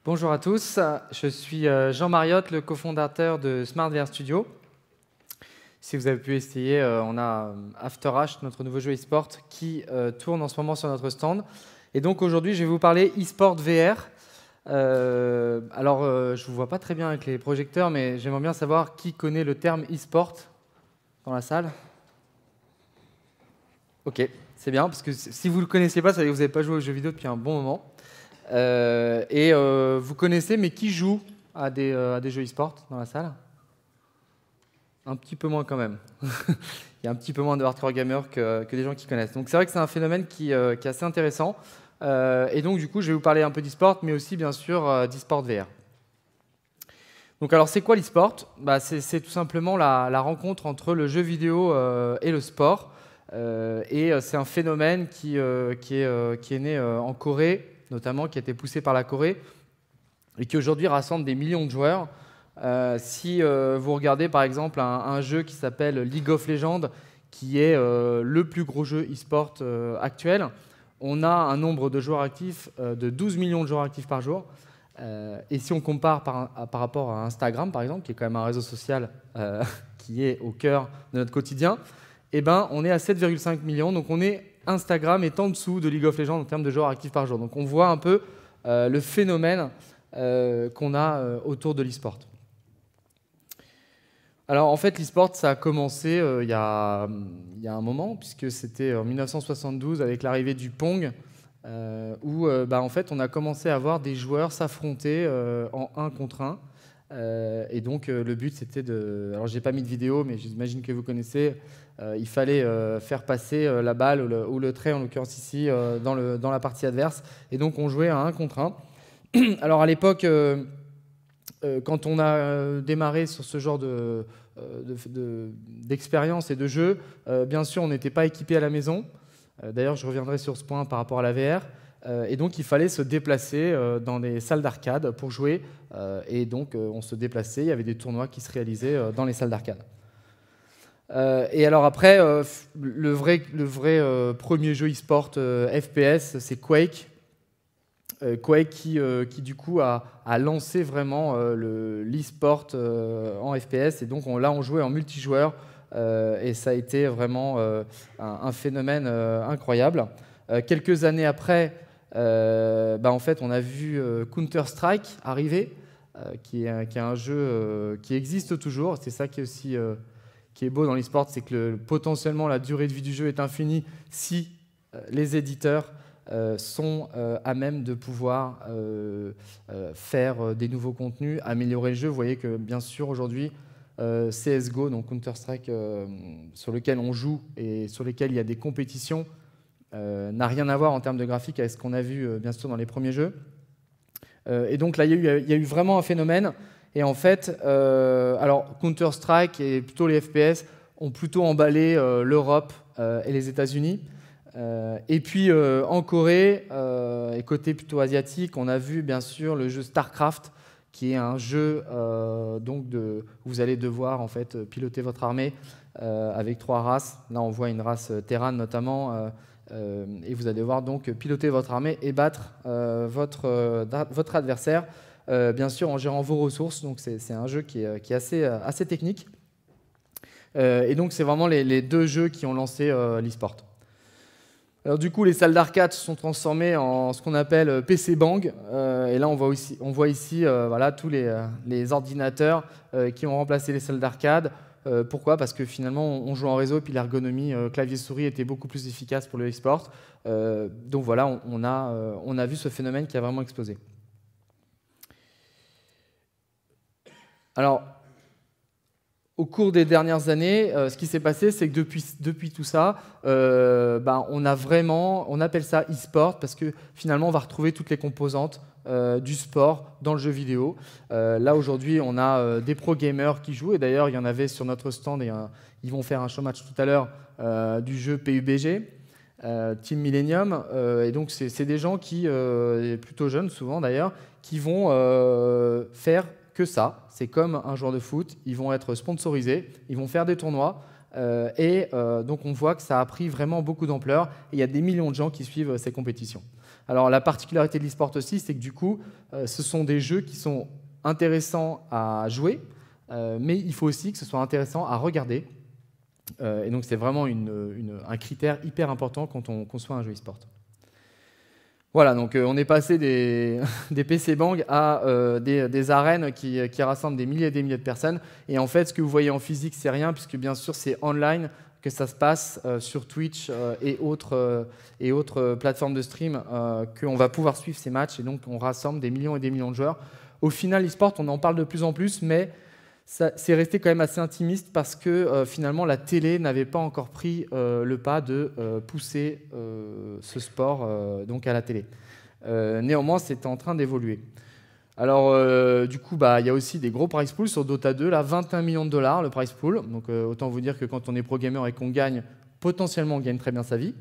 Bonjour à tous, je suis Jean Mariotte, le cofondateur de SmartVR Studio. Si vous avez pu essayer, on a After H, notre nouveau jeu e-sport, qui tourne en ce moment sur notre stand. Et donc aujourd'hui, je vais vous parler e-sport VR. Je ne vous vois pas très bien avec les projecteurs, mais j'aimerais bien savoir qui connaît le terme e-sport dans la salle. Ok, c'est bien, parce que si vous ne le connaissiez pas, ça veut dire que vous n'avez pas joué aux jeux vidéo depuis un bon moment. Vous connaissez, mais qui joue à des jeux e-sport dans la salle? Un petit peu moins quand même. Il y a un petit peu moins de hardcore gamers que des gens qui connaissent. Donc c'est vrai que c'est un phénomène qui est assez intéressant. Et donc du coup, je vais vous parler un peu d'e-sport, mais aussi bien sûr d'e-sport VR. Donc alors c'est quoi l'e-sport? C'est tout simplement la rencontre entre le jeu vidéo et le sport. C'est un phénomène qui est né en Corée, notamment, qui a été poussé par la Corée, et qui aujourd'hui rassemble des millions de joueurs. Si vous regardez par exemple un jeu qui s'appelle League of Legends, qui est le plus gros jeu e-sport actuel, on a un nombre de joueurs actifs de 12 millions de joueurs actifs par jour. Et si on compare par rapport à Instagram, par exemple, qui est quand même un réseau social qui est au cœur de notre quotidien, eh ben, on est à 7,5 millions. Donc Instagram est en dessous de League of Legends en termes de joueurs actifs par jour. Donc on voit un peu le phénomène qu'on a autour de l'e-sport. Alors en fait, l'e-sport, ça a commencé il y a un moment, puisque c'était en 1972 avec l'arrivée du Pong, où en fait, on a commencé à voir des joueurs s'affronter en 1 contre 1. Et donc le but, c'était de... Alors j'ai pas mis de vidéo, mais j'imagine que vous connaissez. Il fallait faire passer la balle ou le trait, en l'occurrence ici, dans la partie adverse. Et donc on jouait à 1 contre 1. Alors à l'époque... quand on a démarré sur ce genre d'expérience et de jeu, bien sûr, on n'était pas équipé à la maison. D'ailleurs, je reviendrai sur ce point par rapport à la VR. Et donc, il fallait se déplacer dans des salles d'arcade pour jouer. Et donc, on se déplaçait. Il y avait des tournois qui se réalisaient dans les salles d'arcade. Et alors après, le vrai premier jeu e-sport FPS, c'est Quake. Quake qui du coup a lancé vraiment l'e-sport en FPS, et donc là on jouait en multijoueur et ça a été vraiment un phénomène incroyable. Quelques années après, en fait on a vu Counter-Strike arriver, qui est un jeu qui existe toujours. C'est ça qui est aussi qui est beau dans l'e-sport, c'est que potentiellement la durée de vie du jeu est infinie si les éditeurs sont à même de pouvoir faire des nouveaux contenus, améliorer le jeu. Vous voyez que bien sûr aujourd'hui CSGO, donc Counter-Strike, sur lequel on joue et sur lequel il y a des compétitions, n'a rien à voir en termes de graphique avec ce qu'on a vu bien sûr dans les premiers jeux. Et donc là il y a eu vraiment un phénomène. Et en fait, alors Counter-Strike et plutôt les FPS ont plutôt emballé l'Europe et les États-Unis. Et puis en Corée, et côté plutôt asiatique, on a vu bien sûr le jeu StarCraft, qui est un jeu où vous allez devoir en fait piloter votre armée avec 3 races. Là, on voit une race Terran notamment, et vous allez devoir donc piloter votre armée et battre votre adversaire, bien sûr en gérant vos ressources. Donc c'est un jeu qui est assez technique. Et donc c'est vraiment les 2 jeux qui ont lancé l'e-sport. Alors du coup, les salles d'arcade se sont transformées en ce qu'on appelle PC Bang. Et là, on voit ici voilà, tous les ordinateurs qui ont remplacé les salles d'arcade. Pourquoi? Parce que finalement, on joue en réseau, et puis l'ergonomie clavier-souris était beaucoup plus efficace pour le e-sport. Donc voilà, on a vu ce phénomène qui a vraiment explosé. Alors, au cours des dernières années, ce qui s'est passé, c'est que depuis tout ça, on appelle ça e-sport parce que finalement, on va retrouver toutes les composantes du sport dans le jeu vidéo. Là, aujourd'hui, on a des pro gamers qui jouent, et d'ailleurs, il y en avait sur notre stand, et ils vont faire un showmatch tout à l'heure du jeu PUBG, Team Millennium. Et donc, c'est des gens qui, plutôt jeunes souvent d'ailleurs, qui vont faire que ça. C'est comme un joueur de foot, ils vont être sponsorisés, ils vont faire des tournois, Donc on voit que ça a pris vraiment beaucoup d'ampleur et il y a des millions de gens qui suivent ces compétitions. Alors la particularité de l'e-sport aussi, c'est que du coup, ce sont des jeux qui sont intéressants à jouer, mais il faut aussi que ce soit intéressant à regarder. Et donc c'est vraiment un critère hyper important quand on conçoit un jeu e-sport. Voilà, donc on est passé des PC Bang à des arènes qui rassemblent des milliers et des milliers de personnes. Et en fait, ce que vous voyez en physique, c'est rien, puisque bien sûr, c'est online que ça se passe sur Twitch et autres plateformes de stream qu'on va pouvoir suivre ces matchs. Et donc, on rassemble des millions et des millions de joueurs. Au final, l'e-sport, on en parle de plus en plus, mais c'est resté quand même assez intimiste parce que finalement la télé n'avait pas encore pris le pas de pousser ce sport donc à la télé. Néanmoins, c'est en train d'évoluer. Alors, du coup, il y a aussi des gros prize pools sur Dota 2, là, 21 millions de dollars le prize pool. Donc, autant vous dire que quand on est pro gamer et qu'on gagne, potentiellement, on gagne très bien sa vie.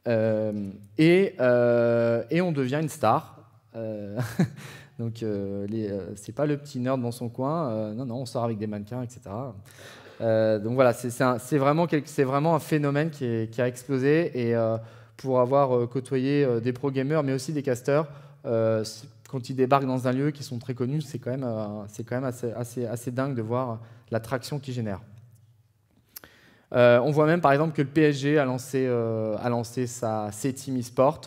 Et on devient une star. Donc, c'est pas le petit nerd dans son coin. Non, on sort avec des mannequins, etc. Donc voilà, c'est vraiment un phénomène qui a explosé. Et pour avoir côtoyé des pro gamers, mais aussi des casters, quand ils débarquent dans un lieu qui sont très connus, c'est quand même assez dingue de voir l'attraction qu'ils génèrent. On voit même par exemple que le PSG a lancé ses teams e-sport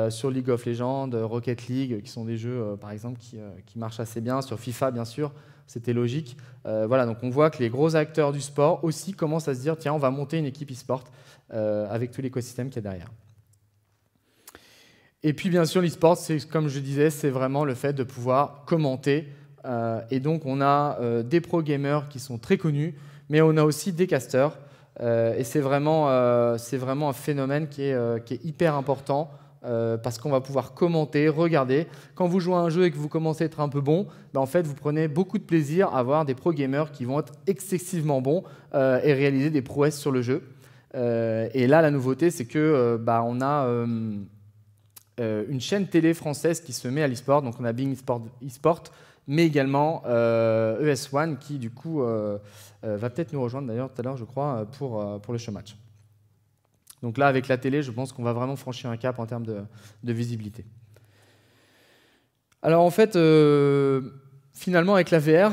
sur League of Legends, Rocket League, qui sont des jeux par exemple qui marchent assez bien, sur FIFA bien sûr, c'était logique. Voilà, donc on voit que les gros acteurs du sport aussi commencent à se dire tiens, on va monter une équipe e-sport avec tout l'écosystème qui est derrière. Et puis bien sûr, l'e-sport, comme je disais, c'est vraiment le fait de pouvoir commenter. Et donc on a des pro gamers qui sont très connus, mais on a aussi des casters. Et c'est vraiment un phénomène qui est hyper important parce qu'on va pouvoir commenter, regarder. Quand vous jouez à un jeu et que vous commencez à être un peu bon, en fait, vous prenez beaucoup de plaisir à voir des pro gamers qui vont être excessivement bons et réaliser des prouesses sur le jeu. Et là, la nouveauté, c'est que on a une chaîne télé française qui se met à l'e-sport. Donc on a Being eSport, mais également ES1 qui du coup va peut-être nous rejoindre d'ailleurs tout à l'heure, je crois, pour le showmatch. Donc là, avec la télé, je pense qu'on va vraiment franchir un cap en termes de visibilité. Alors en fait, finalement, avec la VR,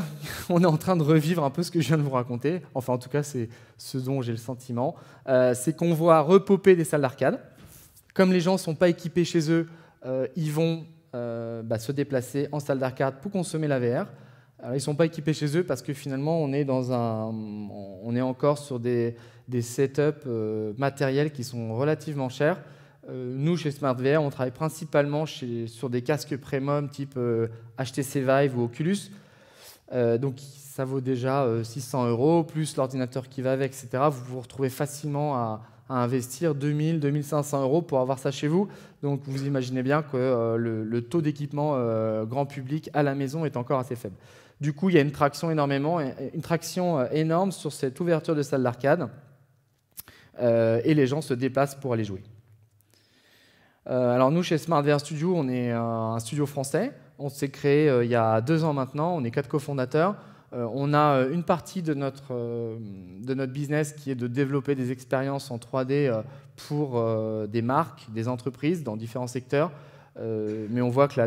on est en train de revivre un peu ce que je viens de vous raconter. Enfin, en tout cas, c'est ce dont j'ai le sentiment. C'est qu'on voit repopper des salles d'arcade. Comme les gens ne sont pas équipés chez eux, ils vont se déplacer en salle d'arcade pour consommer la VR. Alors, ils ne sont pas équipés chez eux parce que finalement, on est encore sur des setups matériels qui sont relativement chers. Nous, chez SmartVR, on travaille principalement sur des casques premium type HTC Vive ou Oculus. Donc, ça vaut déjà 600 €, plus l'ordinateur qui va avec, etc. Vous vous retrouvez facilement à investir 2000, 2500 € pour avoir ça chez vous. Donc, vous imaginez bien que le taux d'équipement grand public à la maison est encore assez faible. Du coup, il y a une traction énorme sur cette ouverture de salle d'arcade et les gens se déplacent pour aller jouer. Alors nous, chez SmartVR Studio, on est un studio français. On s'est créé il y a 2 ans maintenant. On est 4 cofondateurs. On a une partie de notre business qui est de développer des expériences en 3D pour des marques, des entreprises dans différents secteurs. Mais on voit que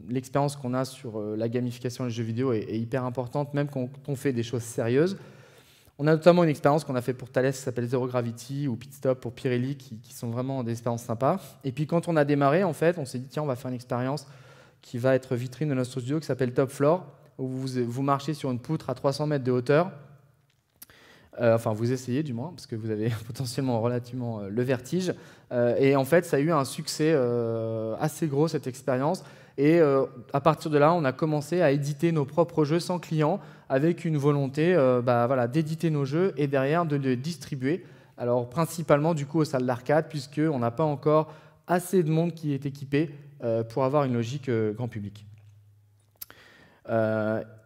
l'expérience qu'on a sur la gamification des jeux vidéo est hyper importante, même quand on fait des choses sérieuses. On a notamment une expérience qu'on a fait pour Thales qui s'appelle Zero Gravity ou Pit Stop pour Pirelli qui sont vraiment des expériences sympas. Et puis quand on a démarré, en fait, on s'est dit tiens, on va faire une expérience qui va être vitrine de notre studio qui s'appelle Top Floor, où vous marchez sur une poutre à 300 mètres de hauteur. Enfin, vous essayez du moins, parce que vous avez potentiellement relativement le vertige. Et en fait, ça a eu un succès assez gros, cette expérience. Et à partir de là, on a commencé à éditer nos propres jeux sans clients, avec une volonté d'éditer nos jeux et derrière de les distribuer. Alors principalement du coup aux salles d'arcade, puisqu'on n'a pas encore assez de monde qui est équipé pour avoir une logique grand public.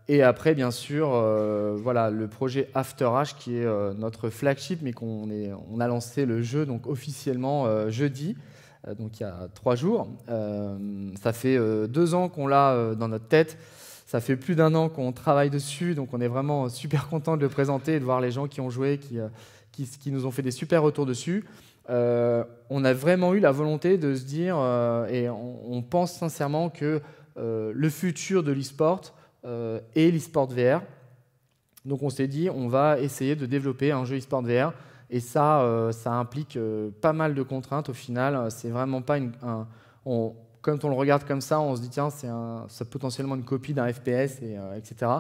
Et après, bien sûr, le projet After H qui est notre flagship, mais on a lancé le jeu donc, officiellement jeudi, donc il y a 3 jours. Ça fait 2 ans qu'on l'a dans notre tête. Ça fait plus d'1 an qu'on travaille dessus, donc on est vraiment super content de le présenter et de voir les gens qui ont joué, qui nous ont fait des super retours dessus. On a vraiment eu la volonté de se dire, et on pense sincèrement que le futur de l'e-sport est l'e-sport VR. Donc on s'est dit, on va essayer de développer un jeu e-sport VR, et ça implique pas mal de contraintes au final. C'est vraiment pas quand on le regarde comme ça, on se dit tiens, c'est potentiellement une copie d'un FPS, etc.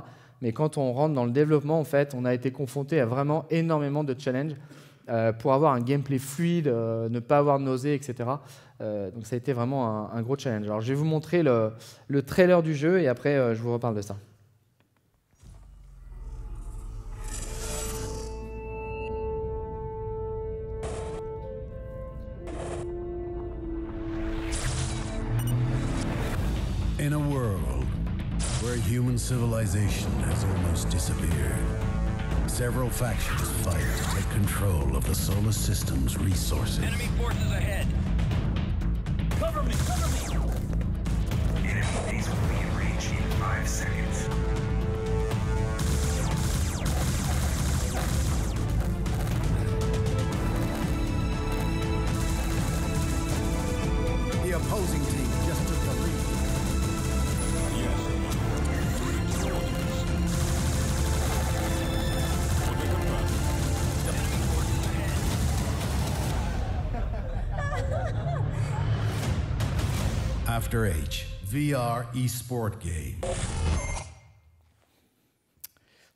Mais quand on rentre dans le développement, en fait, on a été confronté à vraiment énormément de challenges pour avoir un gameplay fluide, ne pas avoir de nausées, etc. Donc ça a été vraiment un gros challenge. Alors je vais vous montrer le trailer du jeu et après je vous reparle de ça. In a world where human civilization has almost disappeared, several factions fight to take control of the solar system's resources. Enemy forces ahead. Cover me, cover me! Enemy base will be in range in 5 seconds. The opposing team just took the lead. After H, VR eSport game.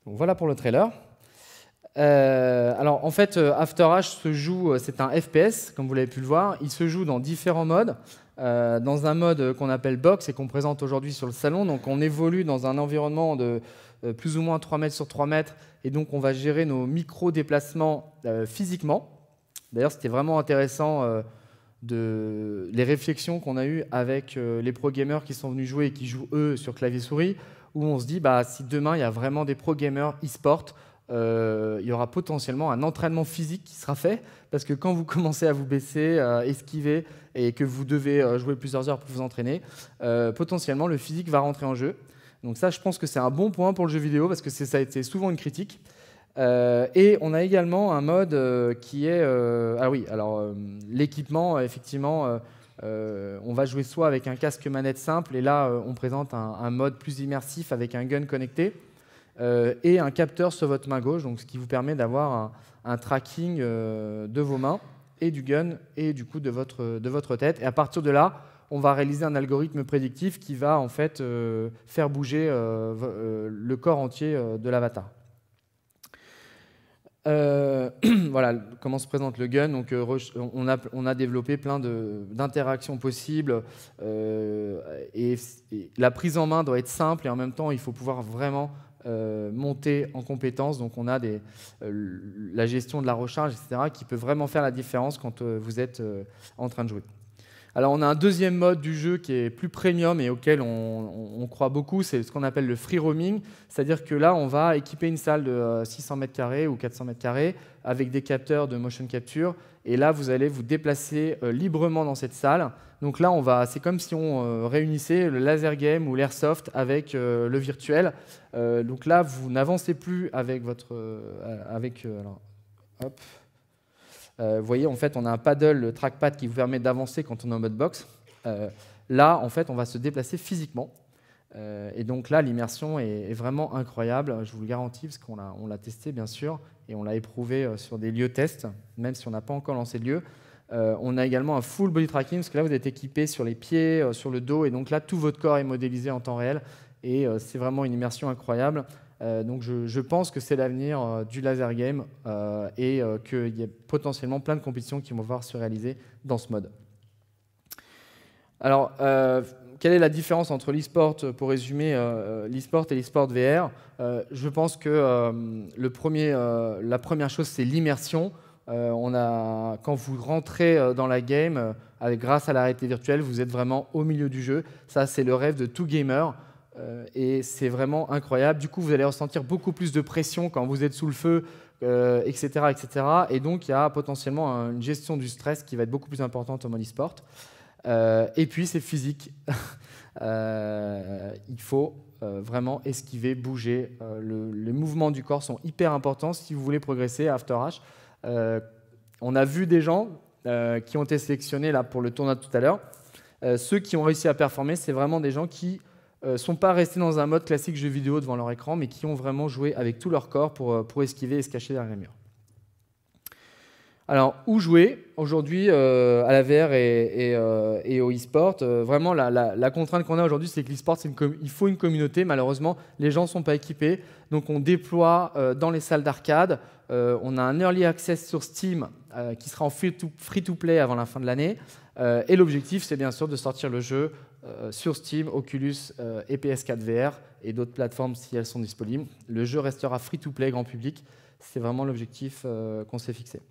Donc voilà pour le trailer. Alors en fait, After H se joue, c'est un FPS, comme vous l'avez pu le voir. Il se joue dans différents modes. Dans un mode qu'on appelle box et qu'on présente aujourd'hui sur le salon. Donc on évolue dans un environnement de plus ou moins 3 mètres sur 3 mètres. Et donc on va gérer nos micro-déplacements physiquement. D'ailleurs, c'était vraiment intéressant les réflexions qu'on a eues avec les pro-gamers qui sont venus jouer et qui jouent, eux, sur clavier-souris, où on se dit, si demain, il y a vraiment des pro-gamers e-sport, il y aura potentiellement un entraînement physique qui sera fait, parce que quand vous commencez à vous baisser, esquiver, et que vous devez jouer plusieurs heures pour vous entraîner, potentiellement, le physique va rentrer en jeu. Donc ça, je pense que c'est un bon point pour le jeu vidéo, parce que ça a été souvent une critique. Et on a également un mode qui est... l'équipement, effectivement, on va jouer soit avec un casque manette simple, et là, on présente un mode plus immersif avec un gun connecté, et un capteur sur votre main gauche, donc ce qui vous permet d'avoir un tracking de vos mains, et du gun, et du coup de votre tête. Et à partir de là, on va réaliser un algorithme prédictif qui va en fait faire bouger le corps entier de l'avatar. Voilà comment se présente le gun. Donc, on a développé plein d'interactions possibles et la prise en main doit être simple et en même temps il faut pouvoir vraiment monter en compétences. Donc on a la gestion de la recharge, etc., qui peut vraiment faire la différence quand vous êtes en train de jouer. Alors on a un deuxième mode du jeu qui est plus premium et auquel on croit beaucoup, c'est ce qu'on appelle le free roaming, c'est-à-dire que là on va équiper une salle de 600 m² ou 400 m² avec des capteurs de motion capture, et là vous allez vous déplacer librement dans cette salle. Donc là c'est comme si on réunissait le laser game ou l'airsoft avec le virtuel. Donc là vous n'avancez plus avec votre... alors, hop. Vous voyez, en fait, on a un paddle, le trackpad qui vous permet d'avancer quand on est en mode box. Là, en fait, on va se déplacer physiquement. Et donc là, l'immersion est vraiment incroyable, je vous le garantis, parce qu'on l'a testé, bien sûr, et on l'a éprouvé sur des lieux tests, même si on n'a pas encore lancé de lieu. On a également un full body tracking, parce que là, vous êtes équipé sur les pieds, sur le dos, et donc là, tout votre corps est modélisé en temps réel, et c'est vraiment une immersion incroyable. Donc je pense que c'est l'avenir du laser game et qu'il y a potentiellement plein de compétitions qui vont pouvoir se réaliser dans ce mode. Alors, quelle est la différence entre l'e-sport, pour résumer, l'e-sport et l'e-sport VR? Je pense que la première chose, c'est l'immersion. Quand vous rentrez dans la game, grâce à la réalité virtuelle, vous êtes vraiment au milieu du jeu. Ça, c'est le rêve de tout gamer. Et c'est vraiment incroyable. Du coup, vous allez ressentir beaucoup plus de pression quand vous êtes sous le feu, etc., etc. Et donc, il y a potentiellement une gestion du stress qui va être beaucoup plus importante en mode e-sport. Et puis c'est physique. Il faut vraiment esquiver, bouger. Les mouvements du corps sont hyper importants si vous voulez progresser à After H. On a vu des gens qui ont été sélectionnés là, pour le tournoi de tout à l'heure. Ceux qui ont réussi à performer, c'est vraiment des gens qui ne sont pas restés dans un mode classique jeu vidéo devant leur écran, mais qui ont vraiment joué avec tout leur corps pour esquiver et se cacher derrière les murs. Alors, où jouer aujourd'hui à la VR et au e-sport vraiment, la contrainte qu'on a aujourd'hui, c'est que l'e-sport, il faut une communauté. Malheureusement, les gens ne sont pas équipés. Donc, on déploie dans les salles d'arcade. On a un early access sur Steam qui sera en free-to-play avant la fin de l'année. Et l'objectif, c'est bien sûr de sortir le jeu sur Steam, Oculus et PS4 VR et d'autres plateformes si elles sont disponibles. Le jeu restera free-to-play grand public. C'est vraiment l'objectif qu'on s'est fixé.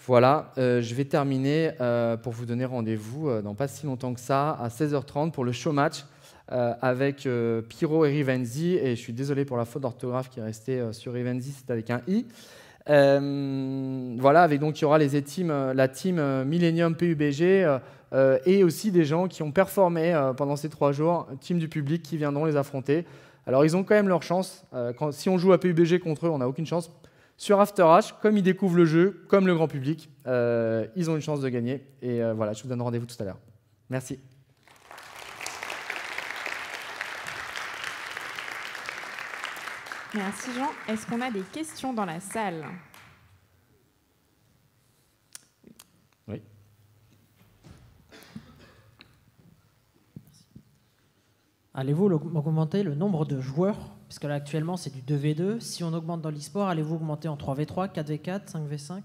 Voilà, je vais terminer pour vous donner rendez-vous dans pas si longtemps que ça, à 16h30 pour le show match avec Pyro et Rivenzi. Et je suis désolé pour la faute d'orthographe qui est restée sur Rivenzi, c'est avec un i. Voilà, donc il y aura la team Millennium PUBG et aussi des gens qui ont performé pendant ces 3 jours, team du public qui viendront les affronter. Alors ils ont quand même leur chance. Si on joue à PUBG contre eux, on n'a aucune chance. Sur After H, comme ils découvrent le jeu, comme le grand public, ils ont une chance de gagner. Et voilà, je vous donne rendez-vous tout à l'heure. Merci. Merci Jean. Est-ce qu'on a des questions dans la salle? Oui. Allez-vous augmenter le nombre de joueurs? Puisque là, actuellement, c'est du 2v2. Si on augmente dans l'e-sport, allez-vous augmenter en 3v3, 4v4, 5v5?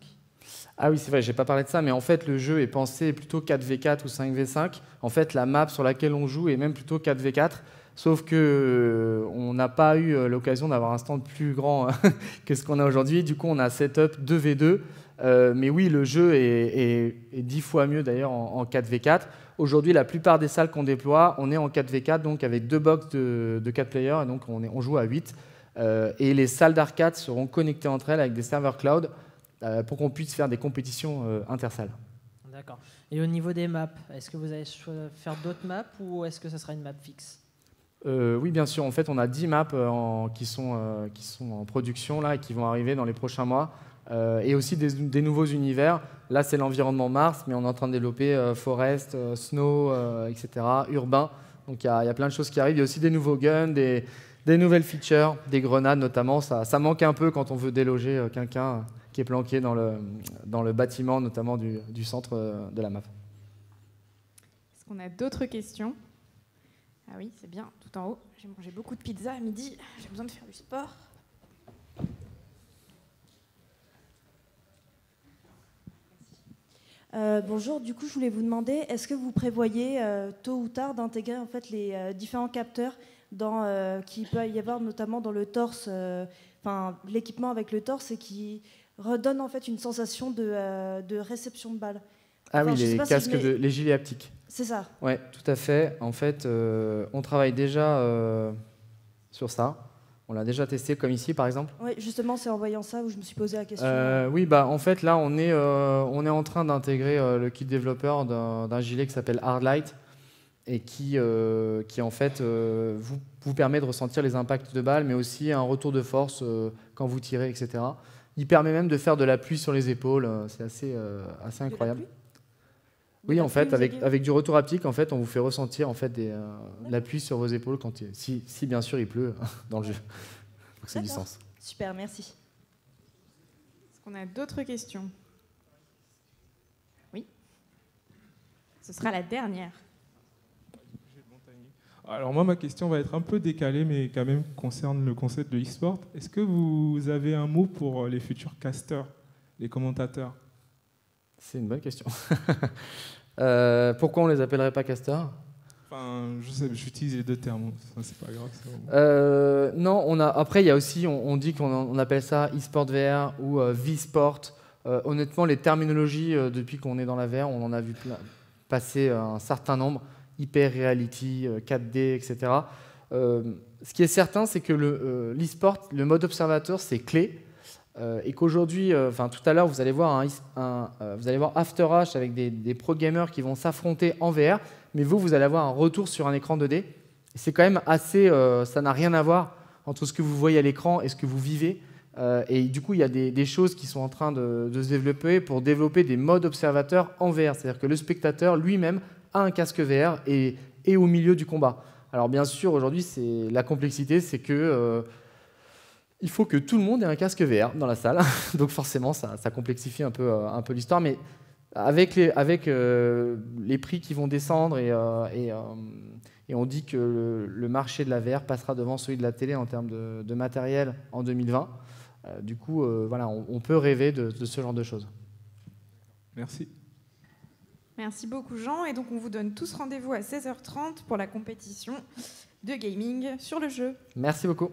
Ah oui, c'est vrai, je n'ai pas parlé de ça, mais en fait, le jeu est pensé plutôt 4v4 ou 5v5. En fait, la map sur laquelle on joue est même plutôt 4v4, sauf qu'on n'a pas eu l'occasion d'avoir un stand plus grand que ce qu'on a aujourd'hui. Du coup, on a un setup 2v2. Mais oui, le jeu est 10 fois mieux d'ailleurs en 4v4. Aujourd'hui, la plupart des salles qu'on déploie, on est en 4v4, donc avec 2 box de 4 players, et donc on joue à 8. Et les salles d'arcade seront connectées entre elles avec des serveurs cloud pour qu'on puisse faire des compétitions intersalles. D'accord. Et au niveau des maps, est-ce que vous allez faire d'autres maps ou est-ce que ça sera une map fixe? Oui, bien sûr. En fait, on a 10 maps qui sont en production là, et qui vont arriver dans les prochains mois. Et aussi des nouveaux univers. Là, c'est l'environnement Mars, mais on est en train de développer Forest, Snow, etc., urbain. Donc, il y a plein de choses qui arrivent. Il y a aussi des nouveaux guns, des nouvelles features, des grenades notamment. Ça manque un peu quand on veut déloger quelqu'un qui est planqué dans le bâtiment, notamment du centre de la map. Est-ce qu'on a d'autres questions? Ah oui, c'est bien, tout en haut. J'ai mangé beaucoup de pizza à midi. J'ai besoin de faire du sport. Bonjour, du coup je voulais vous demander, est-ce que vous prévoyez tôt ou tard d'intégrer en fait les différents capteurs qu'il peut y avoir notamment dans le torse, l'équipement avec le torse et qui redonne en fait une sensation de réception de balles. Ah oui, les casques, les gilets haptiques. C'est ça. Oui, tout à fait. En fait, on travaille déjà sur ça. On l'a déjà testé, comme ici, par exemple. Oui, justement, c'est en voyant ça où je me suis posé la question. Oui, en fait, là, on est en train d'intégrer le kit développeur d'un gilet qui s'appelle Hardlight et qui en fait, vous permet de ressentir les impacts de balles, mais aussi un retour de force quand vous tirez, etc. Il permet même de faire de l'appui sur les épaules. C'est assez incroyable. Oui, en fait, avec du retour haptique, en fait, on vous fait ressentir en fait l'appui sur vos épaules si bien sûr il pleut dans le jeu. Donc c'est du sens. Super, merci. Est-ce qu'on a d'autres questions? Oui. Ce sera la dernière. Alors moi, ma question va être un peu décalée, mais quand même concerne le concept de e-sport. Est-ce que vous avez un mot pour les futurs casters, les commentateurs? C'est une bonne question. Pourquoi on les appellerait pas casters? Enfin, je sais, j'utilise les deux termes, c'est pas grave. Non, après il y a aussi, on dit qu'on appelle ça e-sport VR ou V-sport. Honnêtement, les terminologies, depuis qu'on est dans la VR, on en a vu passer un certain nombre, hyper reality, 4D, etc. Ce qui est certain, c'est que l'e-sport, le mode observateur, c'est clé. et qu'aujourd'hui, tout à l'heure, vous allez voir vous allez voir After H avec des pro gamers qui vont s'affronter en VR, mais vous allez avoir un retour sur un écran 2D. C'est quand même assez, ça n'a rien à voir entre ce que vous voyez à l'écran et ce que vous vivez. Et du coup, il y a des choses qui sont en train de se développer pour développer des modes observateurs en VR. C'est-à-dire que le spectateur lui-même a un casque VR et est au milieu du combat. Alors bien sûr, aujourd'hui, la complexité, c'est que il faut que tout le monde ait un casque VR dans la salle. Donc forcément, ça complexifie un peu l'histoire. Mais avec les prix qui vont descendre et on dit que le marché de la VR passera devant celui de la télé en termes de matériel en 2020. Du coup, voilà, on peut rêver de ce genre de choses. Merci. Merci beaucoup Jean, et donc on vous donne tous rendez-vous à 16h30 pour la compétition de gaming sur le jeu. Merci beaucoup.